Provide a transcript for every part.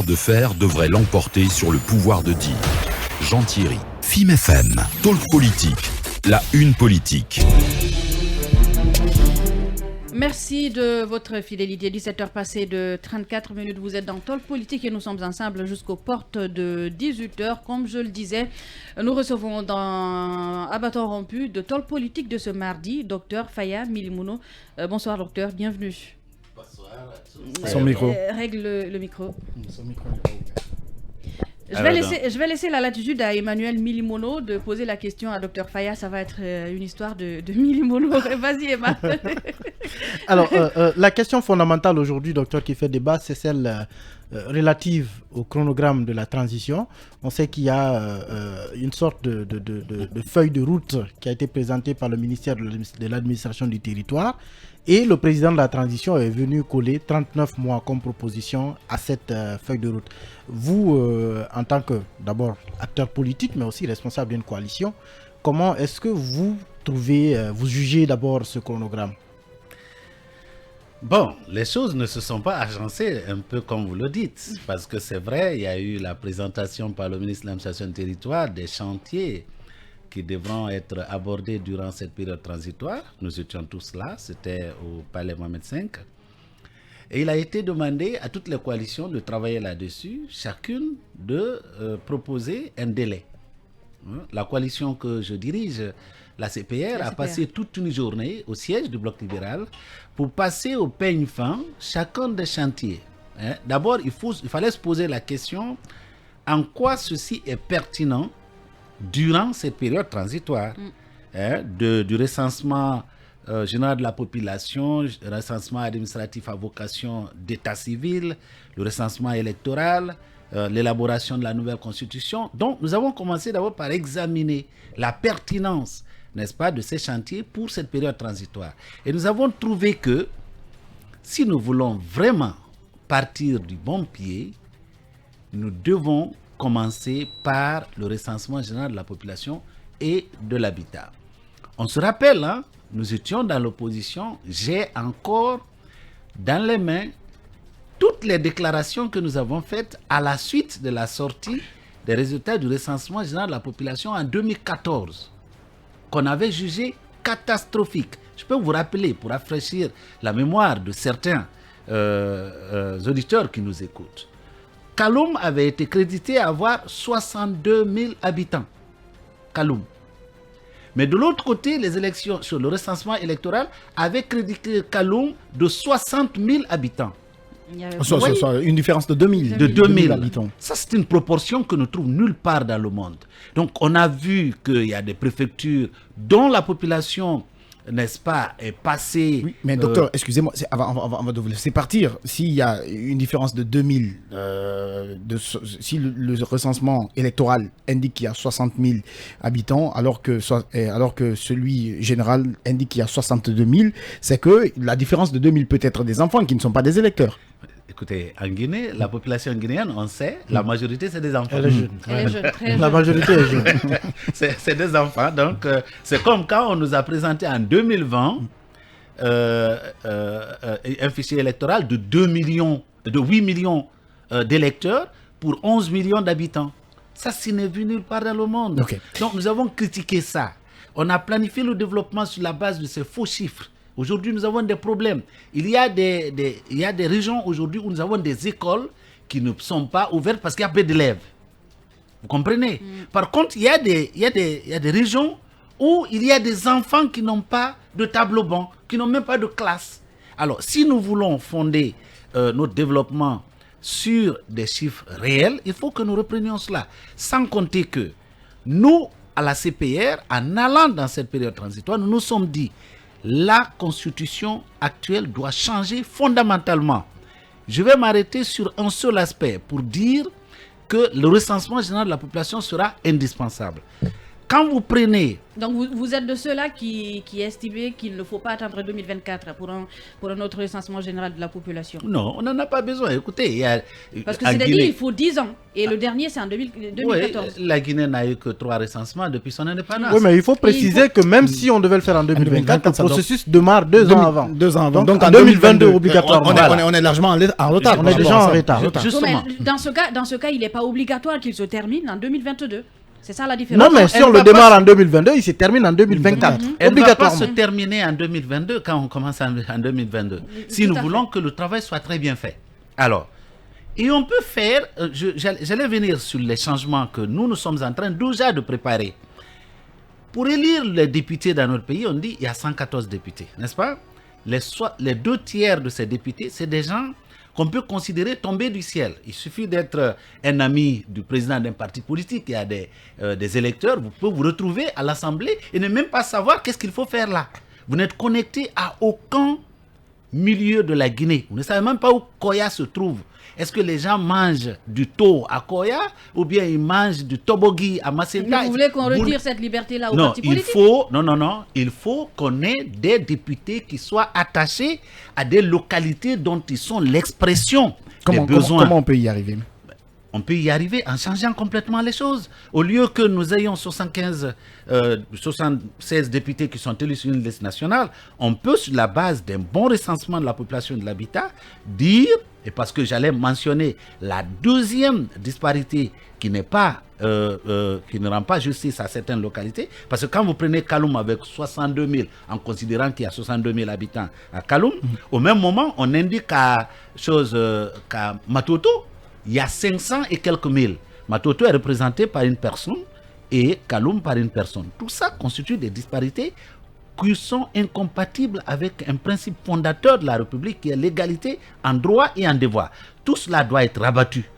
de faire devrait l'emporter sur le pouvoir de dire. Jean Thierry, FIM FM, Talk Politique, la une politique. Merci de votre fidélité. 17h passées de 34 minutes. Vous êtes dans Talk Politique et nous sommes ensemble jusqu'aux portes de 18h. Comme je le disais, nous recevons à bâton rompu de Talk Politique de ce mardi, Dr Faya Milimono. Bonsoir docteur, bienvenue. Bonsoir à tous. Son micro. Règle le micro. Son micro n'est pas ouvert. Je vais laisser la latitude à Emmanuel Milimono de poser la question à Dr Faya. Ça va être une histoire de Milimono. Vas-y, Emma. Alors, la question fondamentale aujourd'hui, docteur, qui fait débat, c'est celle relative au chronogramme de la transition. On sait qu'il y a une sorte de feuille de route qui a été présentée par le ministère de l'administration du territoire. Et le président de la transition est venu coller 39 mois comme proposition à cette feuille de route. Vous, en tant que, d'abord, acteur politique, mais aussi responsable d'une coalition, comment est-ce que vous jugez d'abord ce chronogramme? Bon, les choses ne se sont pas agencées un peu comme vous le dites, parce que c'est vrai, il y a eu la présentation par le ministre de l'administration du territoire des chantiers qui devront être abordés durant cette période transitoire. Nous étions tous là, c'était au Palais Mohamed V. Et il a été demandé à toutes les coalitions de travailler là-dessus, chacune de proposer un délai. La coalition que je dirige, la CPR, a passé toute une journée au siège du Bloc libéral pour passer au peigne fin chacun des chantiers. D'abord, il fallait se poser la question en quoi ceci est pertinent durant cette période transitoire, du recensement général de la population, recensement administratif à vocation d'état civil, le recensement électoral, l'élaboration de la nouvelle constitution. Donc, nous avons commencé d'abord par examiner la pertinence, n'est-ce pas, de ces chantiers pour cette période transitoire. Et nous avons trouvé que si nous voulons vraiment partir du bon pied, nous devons commencer par le recensement général de la population et de l'habitat. On se rappelle, nous étions dans l'opposition, j'ai encore dans les mains toutes les déclarations que nous avons faites à la suite de la sortie des résultats du recensement général de la population en 2014, qu'on avait jugé catastrophique. Je peux vous rappeler, pour rafraîchir la mémoire de certains auditeurs qui nous écoutent, Kaloum avait été crédité à avoir 62 000 habitants. Kaloum. Mais de l'autre côté, les élections sur le recensement électoral avaient crédité Kaloum de 60 000 habitants. Une différence de 2000. De 2000 habitants. Ça, c'est une proportion que ne trouve nulle part dans le monde. Donc, on a vu qu'il y a des préfectures dont la population, n'est-ce pas, est passée... Oui, mais docteur, excusez-moi, avant de vous laisser partir, s'il y a une différence de 2000, si le recensement électoral indique qu'il y a 60 000 habitants, alors que celui général indique qu'il y a 62 000, c'est que la différence de 2000 peut être des enfants qui ne sont pas des électeurs. Écoutez, en Guinée, la population guinéenne, on sait, la majorité, c'est des enfants. Elle est jeune. Elle est jeune, très jeune. La majorité est jeune. C'est des enfants. Donc, c'est comme quand on nous a présenté en 2020 un fichier électoral de 8 millions d'électeurs pour 11 millions d'habitants. Ça, ce n'est vu nulle part dans le monde. Okay. Donc, nous avons critiqué ça. On a planifié le développement sur la base de ces faux chiffres. Aujourd'hui, nous avons des problèmes. Il y a des régions aujourd'hui où nous avons des écoles qui ne sont pas ouvertes parce qu'il y a peu d'élèves. Vous comprenez? Par contre, il y a des régions où il y a des enfants qui n'ont pas de tableau banc, qui n'ont même pas de classe. Alors, si nous voulons fonder notre développement sur des chiffres réels, il faut que nous reprenions cela. Sans compter que nous, à la CPR, en allant dans cette période transitoire, nous nous sommes dit la constitution actuelle doit changer fondamentalement. Je vais m'arrêter sur un seul aspect pour dire que le recensement général de la population sera indispensable. quand vous prenez... Donc vous êtes de ceux-là qui estiment qu'il ne faut pas attendre 2024 pour un autre recensement général de la population. Non, on n'en a pas besoin. Écoutez, il y a... Parce que c'est dit, il faut 10 ans. Et le dernier, c'est en 2014. Oui, la Guinée n'a eu que 3 recensements depuis son indépendance. Oui, mais il faut préciser que même si on devait le faire en 2024, le processus démarre 2 ans avant. 2 ans avant. Donc en 2022, obligatoirement. On est largement en retard. On est déjà en retard. Justement. Dans ce cas, il n'est pas obligatoire qu'il se termine en 2022. C'est ça la différence. Non, mais si on le démarre en 2022, il se termine en 2024. Elle ne va pas se Obligatoirement. terminer en 2022 quand on commence en 2022. Si nous voulons que le travail soit très bien fait. Alors, et on peut faire, j'allais venir sur les changements que nous sommes en train déjà de préparer. Pour élire les députés dans notre pays, on dit qu'il y a 114 députés, n'est-ce pas? Les 2 tiers de ces députés, c'est des gens qu'on peut considérer tomber du ciel. Il suffit d'être un ami du président d'un parti politique, il y a des électeurs, vous pouvez vous retrouver à l'Assemblée et ne même pas savoir qu'est-ce qu'il faut faire là. Vous n'êtes connecté à aucun milieu de la Guinée. Vous ne savez même pas où Koya se trouve. Est-ce que les gens mangent du thau à Koya ou bien ils mangent du tobogi à Macenta? Vous voulez qu'on retire cette liberté-là aux partis politiques? Il faut qu'on ait des députés qui soient attachés à des localités dont ils sont l'expression des besoins. Comment on peut y arriver? On peut y arriver en changeant complètement les choses. Au lieu que nous ayons 76 députés qui sont élus sur une liste nationale, on peut, sur la base d'un bon recensement de la population et de l'habitat, dire, et parce que j'allais mentionner la deuxième disparité qui n'est pas, qui ne rend pas justice à certaines localités, parce que quand vous prenez Kaloum avec 62 000, en considérant qu'il y a 62 000 habitants à Kaloum, au même moment, on indique qu'à Matoto, il y a 500 et quelques mille. Matoto est représenté par une personne et Kaloum par une personne. Tout ça constitue des disparités qui sont incompatibles avec un principe fondateur de la République qui est l'égalité en droit et en devoir. Tout cela doit être rabattu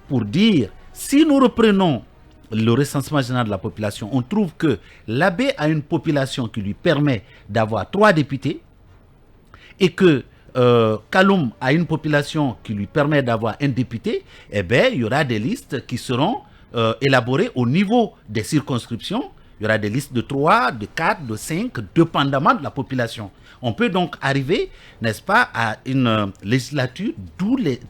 pour dire, si nous reprenons le recensement général de la population, on trouve que l'Abbé a une population qui lui permet d'avoir 3 députés et que Kaloum a une population qui lui permet d'avoir un député, eh bien, il y aura des listes qui seront élaborées au niveau des circonscriptions. Il y aura des listes de 3, de 4, de 5, dépendamment de la population. On peut donc arriver, n'est-ce pas, à une législature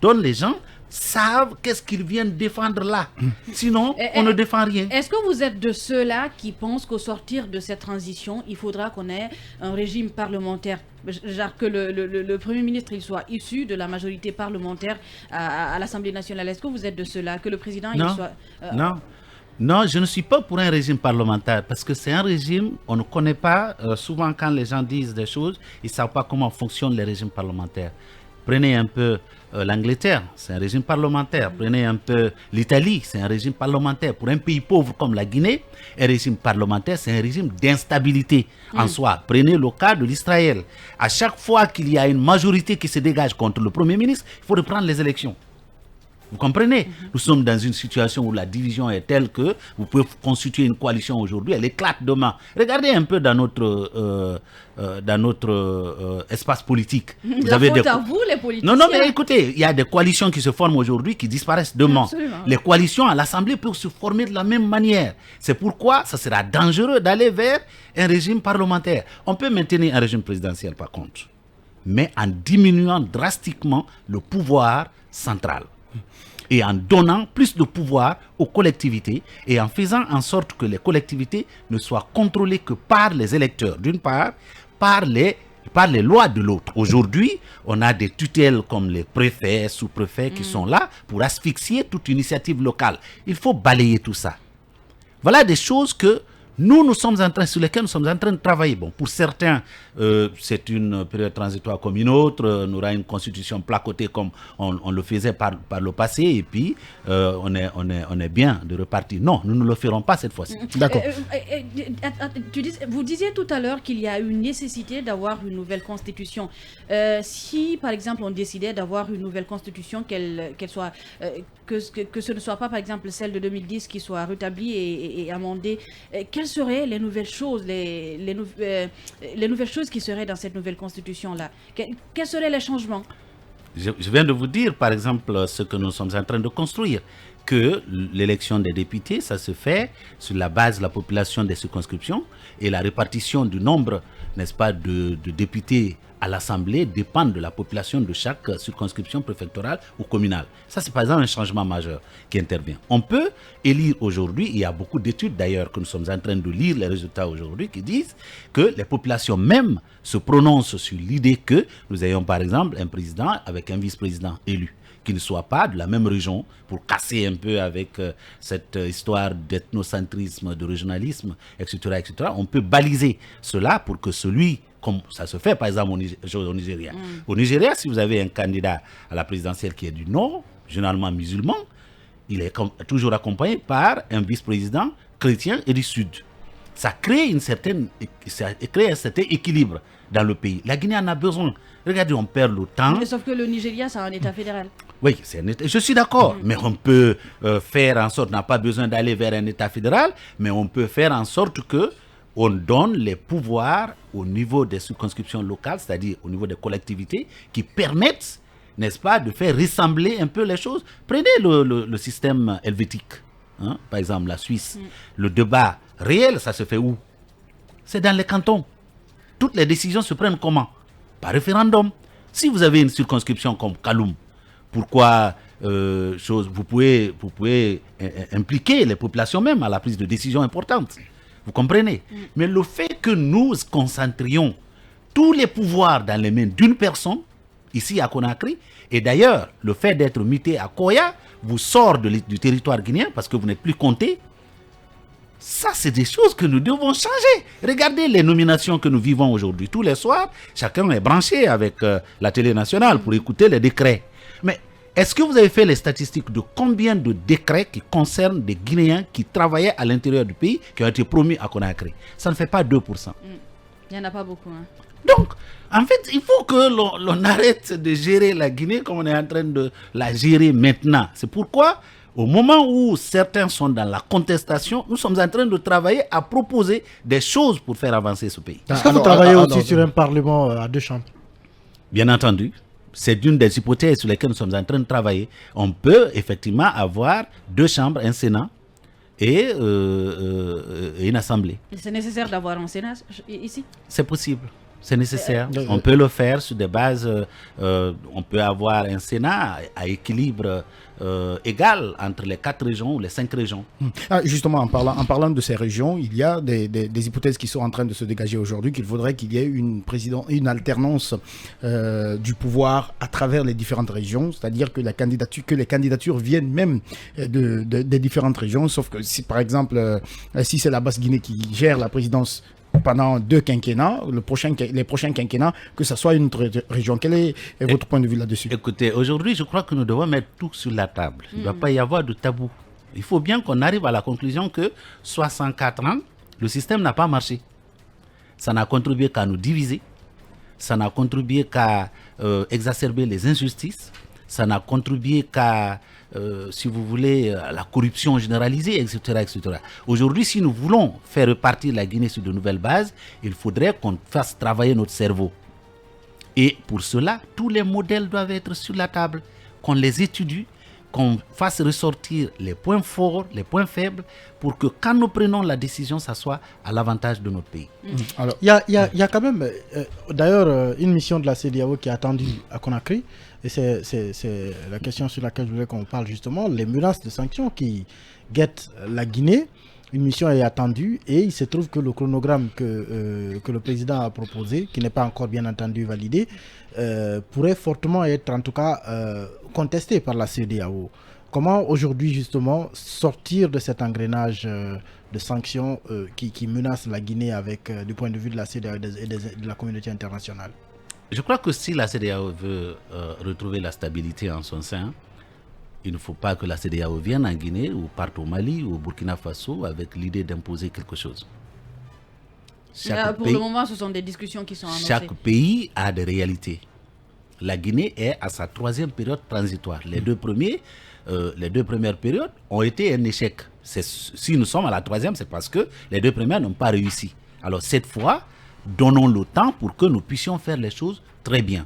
dont les gens savent qu'est-ce qu'ils viennent défendre là. Sinon, on ne défend rien. Est-ce que vous êtes de ceux-là qui pensent qu'au sortir de cette transition, il faudra qu'on ait un régime parlementaire, genre que le Premier ministre il soit issu de la majorité parlementaire à l'Assemblée nationale? Est-ce que vous êtes de ceux-là, que le président il soit... Non, je ne suis pas pour un régime parlementaire parce que c'est un régime, on ne connaît pas, souvent quand les gens disent des choses, ils ne savent pas comment fonctionnent les régimes parlementaires. Prenez un peu l'Angleterre, c'est un régime parlementaire. Prenez un peu l'Italie, c'est un régime parlementaire. Pour un pays pauvre comme la Guinée, un régime parlementaire, c'est un régime d'instabilité en soi. Prenez le cas de l'Israël. À chaque fois qu'il y a une majorité qui se dégage contre le Premier ministre, il faut reprendre les élections. Vous comprenez? Nous sommes dans une situation où la division est telle que vous pouvez constituer une coalition aujourd'hui, elle éclate demain. Regardez un peu dans notre espace politique. Vous avez à vous, les politiciens. Non, mais écoutez, il y a des coalitions qui se forment aujourd'hui qui disparaissent demain. Absolument. Les coalitions à l'Assemblée peuvent se former de la même manière. C'est pourquoi ça sera dangereux d'aller vers un régime parlementaire. On peut maintenir un régime présidentiel par contre, mais en diminuant drastiquement le pouvoir central. Et en donnant plus de pouvoir aux collectivités et en faisant en sorte que les collectivités ne soient contrôlées que par les électeurs, d'une part, par les lois de l'autre. Aujourd'hui, on a des tutelles comme les préfets, sous-préfets qui sont là pour asphyxier toute initiative locale. Il faut balayer tout ça. Voilà des choses que sur lesquelles nous sommes en train de travailler. Bon, pour certains, c'est une période transitoire comme une autre. On aura une constitution placotée comme on le faisait par le passé. Et puis, on est bien de repartir. Non, nous ne le ferons pas cette fois-ci. D'accord. Vous disiez tout à l'heure qu'il y a une nécessité d'avoir une nouvelle constitution. Si, par exemple, on décidait d'avoir une nouvelle constitution, qu'elle soit, que ce ne soit pas, par exemple, celle de 2010 qui soit rétablie et amendée, quelles seraient les nouvelles choses, les nouvelles choses qui seraient dans cette nouvelle constitution-là? Quels seraient les changements? je viens de vous dire, par exemple, ce que nous sommes en train de construire, que l'élection des députés, ça se fait sur la base de la population des circonscriptions et la répartition du nombre, n'est-ce pas, de députés à l'Assemblée dépend de la population de chaque circonscription préfectorale ou communale. Ça, c'est par exemple un changement majeur qui intervient. On peut élire aujourd'hui, il y a beaucoup d'études d'ailleurs que nous sommes en train de lire les résultats aujourd'hui qui disent que les populations même se prononcent sur l'idée que nous ayons par exemple un président avec un vice-président élu, qui ne soit pas de la même région, pour casser un peu avec cette histoire d'ethnocentrisme, de régionalisme, etc., etc. On peut baliser cela pour que celui, comme ça se fait par exemple au Nigeria. Au Nigeria, si vous avez un candidat à la présidentielle qui est du Nord, généralement musulman, il est toujours accompagné par un vice-président chrétien et du Sud. Ça crée un certain équilibre dans le pays. La Guinée en a besoin. Regardez, on perd le temps. Mais sauf que le Nigeria, c'est un État fédéral. Oui, c'est un État. Je suis d'accord, mais on peut faire en sorte, on n'a pas besoin d'aller vers un État fédéral, mais on peut faire en sorte que on donne les pouvoirs au niveau des circonscriptions locales, c'est-à-dire au niveau des collectivités, qui permettent, n'est-ce pas, de faire ressembler un peu les choses. Prenez le système helvétique, hein, par exemple la Suisse. Le débat réel, ça se fait où? C'est dans les cantons. Toutes les décisions se prennent comment? Par référendum. Si vous avez une circonscription comme Kaloum, pourquoi vous pouvez impliquer les populations même à la prise de décisions importantes. Vous comprenez? Mais le fait que nous concentrions tous les pouvoirs dans les mains d'une personne, ici à Conakry, et d'ailleurs, le fait d'être muté à Koya vous sort du territoire guinéen parce que vous n'êtes plus compté. Ça, c'est des choses que nous devons changer. Regardez les nominations que nous vivons aujourd'hui. Tous les soirs, chacun est branché avec la télé nationale pour écouter les décrets. Mais est-ce que vous avez fait les statistiques de combien de décrets qui concernent des Guinéens qui travaillaient à l'intérieur du pays, qui ont été promis à Conakry? Ça ne fait pas 2%. Il n'y en a pas beaucoup. Hein. Donc, en fait, il faut que l'on arrête de gérer la Guinée comme on est en train de la gérer maintenant. C'est pourquoi, au moment où certains sont dans la contestation, nous sommes en train de travailler à proposer des choses pour faire avancer ce pays. Est-ce que vous travaillez aussi sur un parlement à 2 chambres? Bien entendu. C'est une des hypothèses sur lesquelles nous sommes en train de travailler. On peut effectivement avoir 2 chambres, un Sénat et une Assemblée. C'est nécessaire d'avoir un Sénat ici? C'est possible. C'est nécessaire. On peut le faire sur des bases. On peut avoir un Sénat à équilibre égal entre les 4 régions ou les 5 régions. Justement, en parlant de ces régions, il y a des hypothèses qui sont en train de se dégager aujourd'hui, qu'il faudrait qu'il y ait une alternance du pouvoir à travers les différentes régions, c'est-à-dire que les candidatures viennent même des différentes régions, sauf que si, par exemple, si c'est la Basse-Guinée qui gère la présidence pendant 2 quinquennats, les prochains quinquennats, que ce soit une autre région. Quel est votre point de vue là-dessus? Écoutez, aujourd'hui, je crois que nous devons mettre tout sur la table. Il ne doit pas y avoir de tabou. Il faut bien qu'on arrive à la conclusion que 64 ans, le système n'a pas marché. Ça n'a contribué qu'à nous diviser. Ça n'a contribué qu'à exacerber les injustices. Ça n'a contribué qu'à, si vous voulez, la corruption généralisée, etc., etc. Aujourd'hui, si nous voulons faire repartir la Guinée sur de nouvelles bases, il faudrait qu'on fasse travailler notre cerveau. Et pour cela, tous les modèles doivent être sur la table, qu'on les étudie, qu'on fasse ressortir les points forts, les points faibles, pour que quand nous prenons la décision, ça soit à l'avantage de notre pays. Alors, il y a quand même, d'ailleurs, une mission de la CEDEAO qui est attendue à Conakry, et c'est la question sur laquelle je voulais qu'on parle justement, les menaces de sanctions qui guettent la Guinée. Une mission est attendue et il se trouve que le chronogramme que le président a proposé, qui n'est pas encore bien entendu validé, pourrait fortement être en tout cas contesté par la CEDEAO. Comment aujourd'hui justement sortir de cet engrenage de sanctions qui menace la Guinée du point de vue de la CEDEAO et de la communauté internationale? Je crois que si la CEDEAO veut retrouver la stabilité en son sein, il ne faut pas que la CEDEAO vienne en Guinée ou parte au Mali ou au Burkina Faso avec l'idée d'imposer quelque chose. Pour le moment, ce sont des discussions qui sont annoncées. Chaque pays a des réalités. La Guinée est à sa 3e période transitoire. Les deux premières périodes ont été un échec. Si nous sommes à la 3e, c'est parce que les 2 premières n'ont pas réussi. Alors cette fois, donnons le temps pour que nous puissions faire les choses très bien.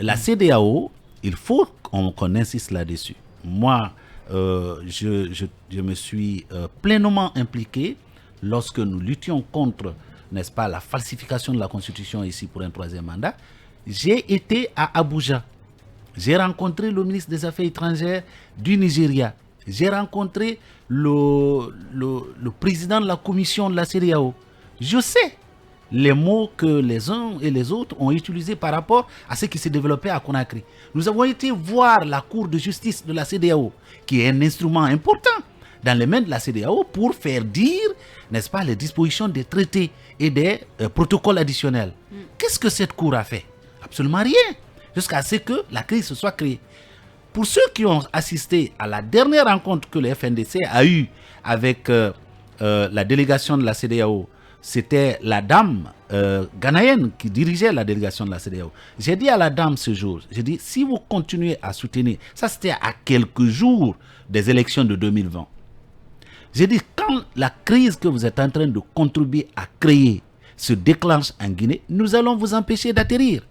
La CEDEAO il faut qu'on insiste là-dessus. Moi, je me suis pleinement impliqué lorsque nous luttions contre, n'est-ce pas, la falsification de la Constitution ici pour un 3e mandat. J'ai été à Abuja. J'ai rencontré le ministre des Affaires étrangères du Nigeria. J'ai rencontré le président de la commission de la CEDEAO. Je sais les mots que les uns et les autres ont utilisés par rapport à ce qui s'est développé à Conakry. Nous avons été voir la Cour de justice de la CEDEAO, qui est un instrument important dans les mains de la CEDEAO pour faire dire, n'est-ce pas, les dispositions des traités et des protocoles additionnels. Qu'est-ce que cette Cour a fait? Absolument rien, jusqu'à ce que la crise se soit créée. Pour ceux qui ont assisté à la dernière rencontre que le FNDC a eue avec la délégation de la CEDEAO, c'était la dame ghanéenne qui dirigeait la délégation de la CEDEAO. J'ai dit à la dame ce jour, j'ai dit, si vous continuez à soutenir, ça c'était à quelques jours des élections de 2020. J'ai dit, quand la crise que vous êtes en train de contribuer à créer se déclenche en Guinée, nous allons vous empêcher d'atterrir.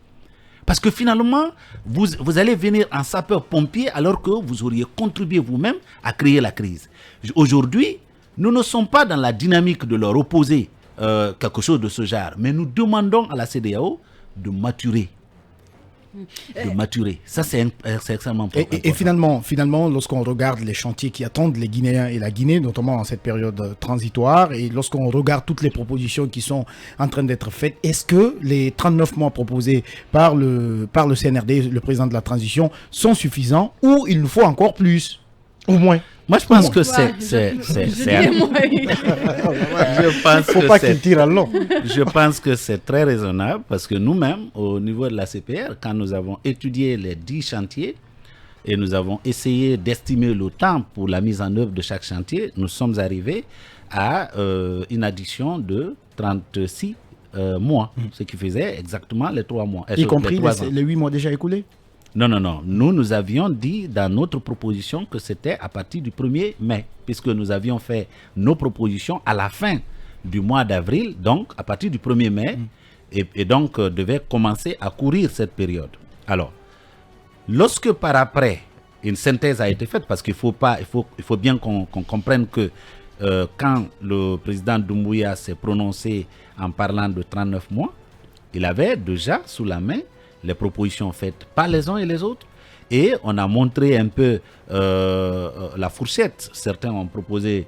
Parce que finalement, vous allez venir en sapeur-pompier alors que vous auriez contribué vous-même à créer la crise. Aujourd'hui, nous ne sommes pas dans la dynamique de leur opposer quelque chose de ce genre, mais nous demandons à la CEDEAO de maturer. De maturer. Ça, c'est extrêmement important. Et finalement, lorsqu'on regarde les chantiers qui attendent les Guinéens et la Guinée, notamment en cette période transitoire, et lorsqu'on regarde toutes les propositions qui sont en train d'être faites, est-ce que les 39 mois proposés par le CNRD, le président de la transition, sont suffisants ou il nous faut encore plus? Au moins. Moi, je pense que c'est. Faut pas qu'il tire à long. Je pense que c'est très raisonnable parce que nous-mêmes, au niveau de la CPR, quand nous avons étudié les 10 chantiers et nous avons essayé d'estimer le temps pour la mise en œuvre de chaque chantier, nous sommes arrivés à une addition de 36 mois, ce qui faisait exactement les 3 mois. Y compris les 8 mois déjà écoulés? Non. Nous avions dit dans notre proposition que c'était à partir du 1er mai, puisque nous avions fait nos propositions à la fin du mois d'avril, donc à partir du 1er mai, et donc devait commencer à courir cette période. Alors, lorsque par après, une synthèse a été faite, parce qu'il faut bien qu'on comprenne que quand le président Doumbouya s'est prononcé en parlant de 39 mois, il avait déjà sous la main les propositions faites par les uns et les autres. Et on a montré un peu la fourchette. Certains ont proposé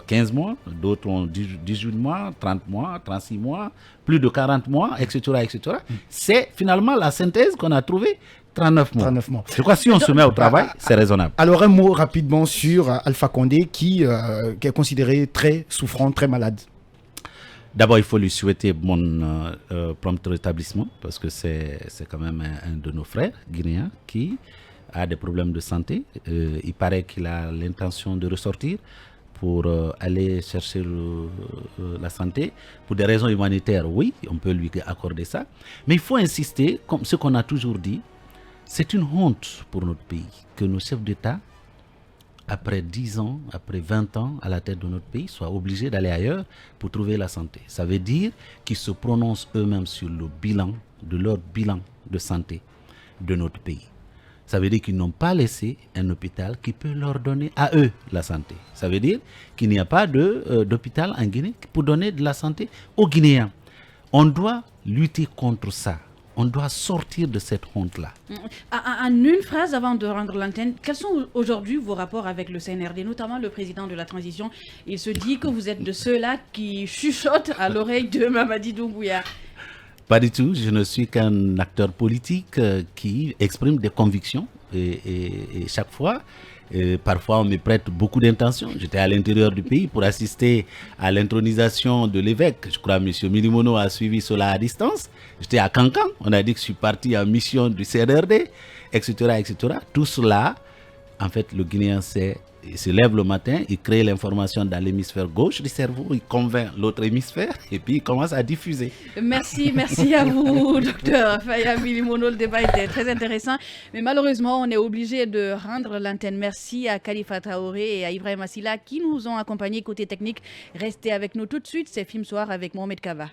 15 mois, d'autres ont 18 mois, 30 mois, 36 mois, plus de 40 mois, etc. etc. C'est finalement la synthèse qu'on a trouvée, 39 mois. 39 mois. Je crois que si on se met au travail, c'est raisonnable. Alors un mot rapidement sur Alpha Condé qui est considéré très souffrant, très malade. D'abord, il faut lui souhaiter bon prompt rétablissement parce que c'est quand même un de nos frères guinéens qui a des problèmes de santé. Il paraît qu'il a l'intention de ressortir pour aller chercher la santé. Pour des raisons humanitaires, oui, on peut lui accorder ça. Mais il faut insister, comme ce qu'on a toujours dit, c'est une honte pour notre pays que nos chefs d'État, après 10 ans, après 20 ans à la tête de notre pays, soient obligés d'aller ailleurs pour trouver la santé. Ça veut dire qu'ils se prononcent eux-mêmes sur le bilan, de leur bilan de santé de notre pays. Ça veut dire qu'ils n'ont pas laissé un hôpital qui peut leur donner à eux la santé. Ça veut dire qu'il n'y a pas d'hôpital en Guinée pour donner de la santé aux Guinéens. On doit lutter contre ça. On doit sortir de cette honte-là. En une phrase avant de rendre l'antenne, quels sont aujourd'hui vos rapports avec le CNRD, notamment le président de la transition? Il se dit que vous êtes de ceux-là qui chuchotent à l'oreille de Mamadi Doumbouya. Pas du tout. Je ne suis qu'un acteur politique qui exprime des convictions. Et chaque fois, parfois on me prête beaucoup d'intentions. J'étais à l'intérieur du pays pour assister à l'intronisation de l'évêque. Je crois que M. Milimono a suivi cela à distance. J'étais à Cancan. On a dit que je suis parti en mission du CNRD, etc., etc. Tout cela, en fait, le Guinéen il se lève le matin, il crée l'information dans l'hémisphère gauche du cerveau, il convainc l'autre hémisphère et puis il commence à diffuser. Merci à vous, docteur Faya Milimono. Le débat était très intéressant, mais malheureusement, on est obligé de rendre l'antenne. Merci à Khalifa Traoré et à Ibrahim Assila qui nous ont accompagnés côté technique. Restez avec nous tout de suite, c'est Film Soir avec Mohamed Kava.